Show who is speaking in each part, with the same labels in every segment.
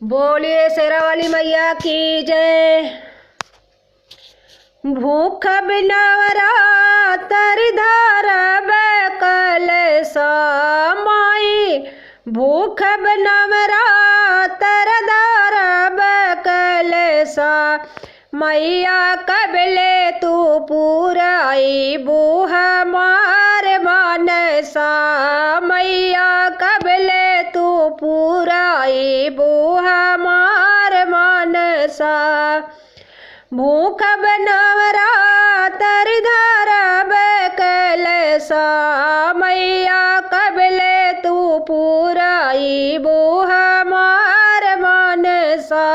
Speaker 1: बोलिए शेरा वाली मैया की जय। भूख बिनवरातर धरब कलसा माई, भूख बिनवरातर धरब कलसा मैया कबले तू पूराई बूह मार मानसा, मैया कबले तू पूराई बूह मार मानसा। भूख बनवरातर धरब कलसा मैया कबले तू पूराई बूह मार मानसा।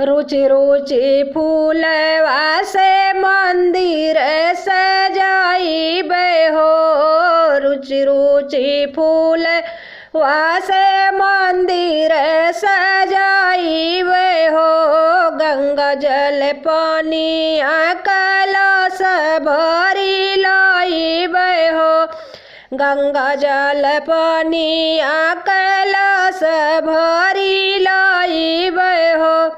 Speaker 1: रुचि रुचि फूलवा से मंदिर सजाई हो, रुचि रुचि फूल वासे मंदिर सजाई हो। गंगा जल पानी कलश भरी लाई हो, गंगा जल पानी कलश भरी लाई हो।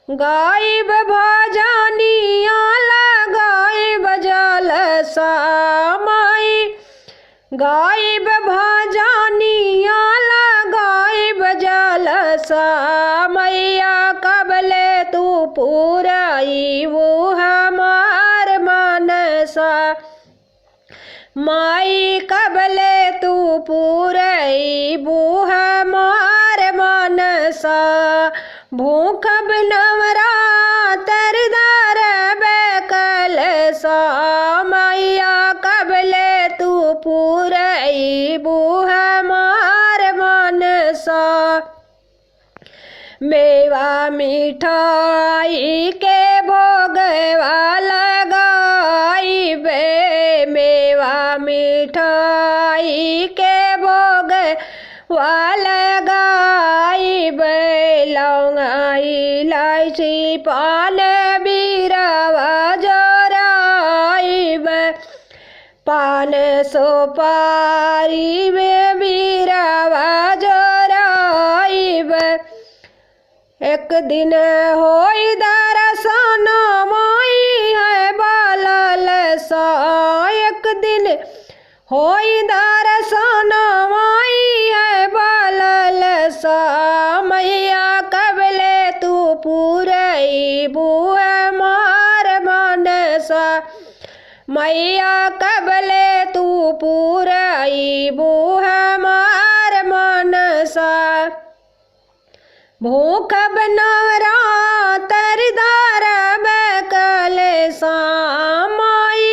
Speaker 1: गायब भजनिया लगाइब जलसा माई, गायब भजनिया लगाइब जलसा मैया कबले तू पूराई वो हमार मनसा, माई कबले तू पूराई वो हमार मनसा। भूख बिनवरातर धरब कलसा मैया कबले तू पूराई बूह मार मनसा। मेवा मिठाई के भोगवा लगाइबे, मेवा मिठाई के भोगवा लगाइबे। लौंग इलायची पान बीरावा जोराइब, पान सुपारी में बीरावा जोराइब। एक दिन होई दर्शन माई है बालल सा, एक दिन होई दर्शन माई है बालल सा मैया कबले तू पूराई बूह मार मनसा, मैया कबले तू पूराई बूह मार मनसा। भूख बनवरातर धरब कलसा माई,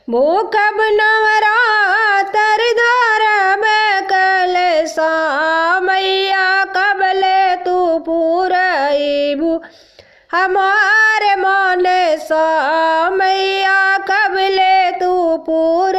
Speaker 1: भूख बनवरातर धरब कलसा मैया कबले तू पूराई बू हमार मनसा, मैया कबले तू पूरा